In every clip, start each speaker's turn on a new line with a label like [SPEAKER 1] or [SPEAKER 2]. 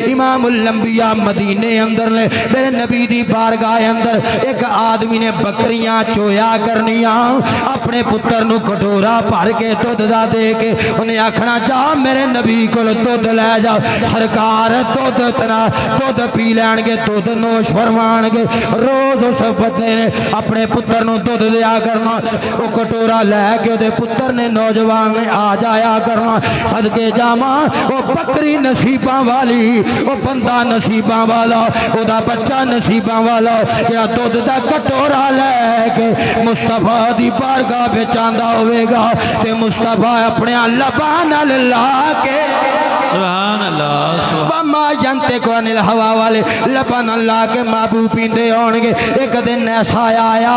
[SPEAKER 1] इमामुल अंबिया मदीने अंदर ने मेरे नबी दी बारगाह अंदर एक आदमी ने बकरियां चोया करनिया अपने पुत्र नू कटोरा भर के दुध दा दे के उन्हें आखना जा मेरे नबी को दुध लै जा सरकार दुध तना दुध पी लैणगे दुध नोश फरमाणगे रोज उस बंदे ने अपने पुत्र नू दुध दिया करना वो कटोरा लैके उहदे पुत्र ने नौजवान ने आ जाया करना सदके जावा वो बकरी नसीबां वाली वो बंदा नसीबां वाला ओदा बच्चा नसीबां वाला क्या दुध दा कटोरा लैके मुस्तफा दी बारगाह विच आंदा होवेगा ते मुस्तफा अपने लबां नाल ला के सुभान अल्लाह वमा यंतिकु अनिल हवा वाले लबां नाल ला के महबूब पींदे होणगे। एक दिन ऐसा आया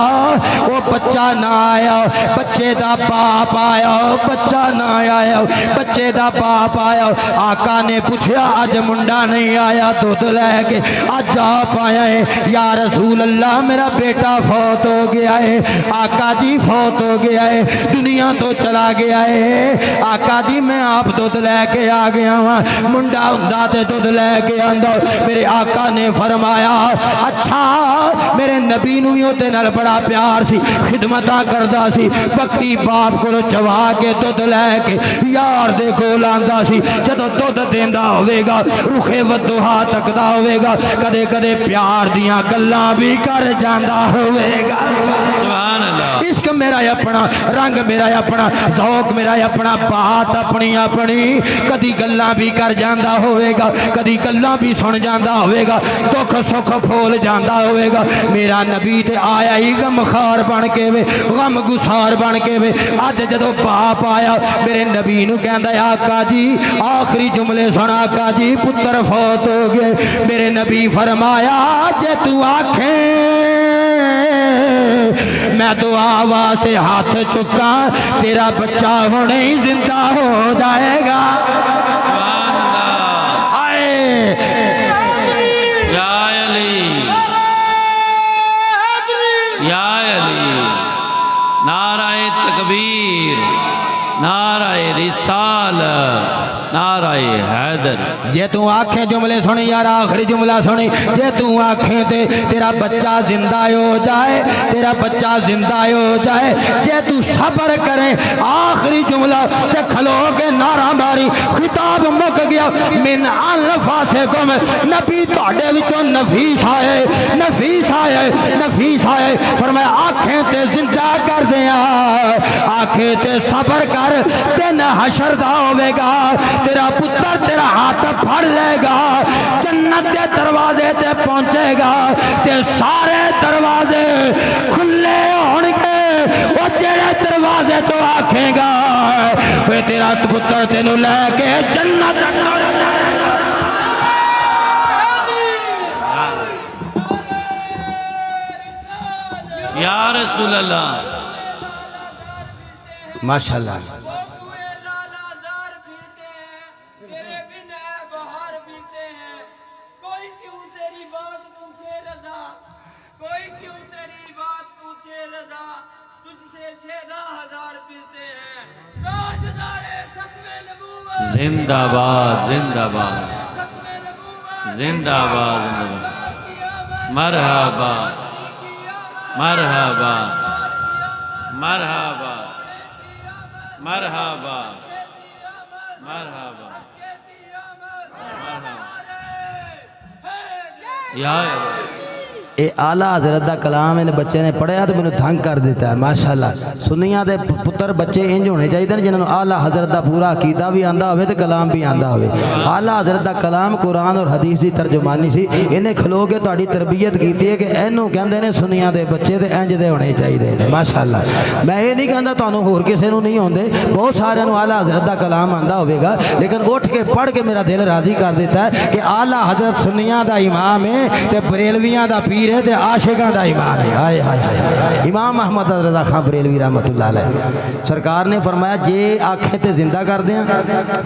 [SPEAKER 1] वो बच्चा ना आया बच्चे दा बाप आया बच्चा ना आया बच्चे दा बाप आया आका ने पूछा अज मुंडा नहीं आया दुध लैके अज आप आया है या रसूल अल्लाह मेरा बेटा फौत हो गया है आका जी फौत हो गया है दुनिया तो चला गया है आका जी मैं आप दुध लैके आ गया वहाँ मुंडा हुंदा ते दुध लैके आंदा मेरे आका ने फरमाया अच्छा मेरे नबी नूं भी उहदे नाल बड़ा प्यार सी खिदमतां करदा सी बकरी बाप कोलों चवा के दुध लैके यार दे कोल आंदा सी जदों दुध देंदा होवेगा रुखे वदुहा तकदा होवेगा कदे कदे प्यार दियां गल्लां भी कर जांदा होवेगा। सुभान अल्लाह इश्क मेरा अपना रंग मेरा अपना ज़ौक मेरा अपना बात अपनी अपनी कदी गल्लां भी कर जांदा होवेगा कदी गल्लां भी सुन जांदा होवेगा दुख सुख फोल जांदा होवेगा मेरा नबी ते आया ही गमखार बन के वे गम गुसार बन के वे अज जदों बाप आया मेरे नबी नूं कहंदा आका जी आखिरी जुमले सुन आका जी पुत्र फौत हो गए मेरे नबी फरमाया जे तू आखे मैं दुआ वास्ते हाथ चुका तेरा बच्चा हुणे ही जिंदा हो जाएगा।
[SPEAKER 2] नाराए तकबीर नाराए रिसाल नाराए हैदर
[SPEAKER 1] जे तू आखे जुमले सुनी यार आखिरी जुमला सुनी जे तू आखे ते तेरा बच्चा जिंदा हो जाए तेरा बच्चा जिंदा हो जाए जे तू सब्र करे आखिरी जुमला ते खलो के नारा मारी खिताब मुक गया मिन अल्फासिकुम नबी तुहाडे विचों नफीस आए नफीस आए नफीस आए फरमाया आखे ते जिंदा कर दिया आखे ते सब्र कर दिन हशर दा होवेगा तेरा पुत्र तेरा हाथ फड़ लेगा जन्नत के दरवाजे ते पहुंचेगा ते सारे दरवाजे खुले होणगे वो जेड़े दरवाजे चो आखेगा वे तेरा पुत्र तेनू लेके जन्नत
[SPEAKER 2] या रसूल अल्लाह
[SPEAKER 1] माशाअल्लाह
[SPEAKER 2] जिंदाबाद जिंदाबाद जिंदाबाद मरहबा मरहबा मरहबा मरहबा मरहबा या
[SPEAKER 1] ये आला हजरत का कलाम इन बच्चे ने पढ़िया तो मैंने तंग कर दिता है माशाअल्लाह सुनिया दे पुत्र बच्चे इंज होने चाहिए जिन्होंने आला हजरत का पूरा अकीदा भी आंदा होवे ते कलाम भी आंदा होवे। आला हजरत का कलाम कुरान और हदीस की तर्जुमानी सी इन्हें खलो के तुहाडी तरबियत की है कि इनू कहते हैं सुनिया दे बच्चे तो इंज दे होने चाहिए माशाअल्लाह। मैं ये नहीं कहता तुहानू होर किसी नू नहीं आउंदे बहुत सारे आला हजरत का कलाम आंदा होवेगा लेकिन उठ के पढ़ के मेरा दिल राजी कर देता है कि आला हजरत सुनिया का इमाम है ते बरेलवियां का पीर फकीर है ते आशिकां दा ईमान है। हाय हाय हाय। इमाम अहमद रज़ा खां बरेलवी रहमतुल्लाह अलैह सरकार ने फरमाया जे आखे ते जिंदा कर दें,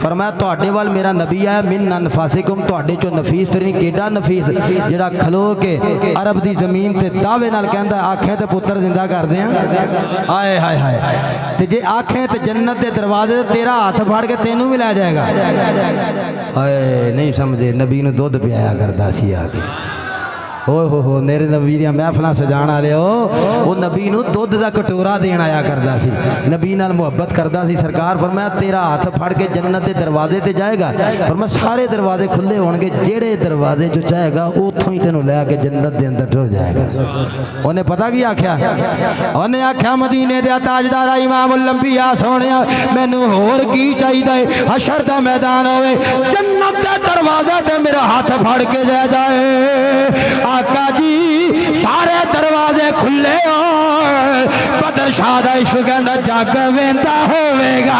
[SPEAKER 1] फरमाया तुहाडे वाल मेरा नबी आया मिन अनफासिकुम, तुहाडे चो नफीस तरीन केडा नफीस जेड़ा खलो के अरब दी जमीन ते दावे नाल कहंदा आखे ते पुत्र जिंदा कर दें। हाय हाय हाय। ते जे आखे ते जन्नत दे दरवाजे तेरा हाथ फड़ के तेनू भी लै जाएगा। हाय नहीं समझे, नबी नूं दुध पियाया करदा सी आके। हो मेरे नबी दी महफिल सजाण वाले वो नबी नूं दुध दा कटोरा देण आया करदा सी, नबी नाल मुहब्बत करदा सी। सरकार फरमाया तेरा हाथ फड़ के जन्नत दे दरवाजे ते जाएगा, फरमाया सारे दरवाजे खुले होणगे, जेड़े दरवाजे चो चाहेगा उथों ही तेनों लैके जन्नत दे अंदर टुर जाएगा। उन्हें पता की आख्या, उन्हें आख्या मदीने दे ताजदार इमामुल अंबिया सोहणिया मैनू होर की चाहिए, हशर दा मैदान होवे जन्नत दे दरवाजे ते मेरा हाथ फड़ के ले जाए। आका जी सारे दरवाजे खुले हो, बदर शाह दा इश्क कहंदा जग वेंदा होवेगा।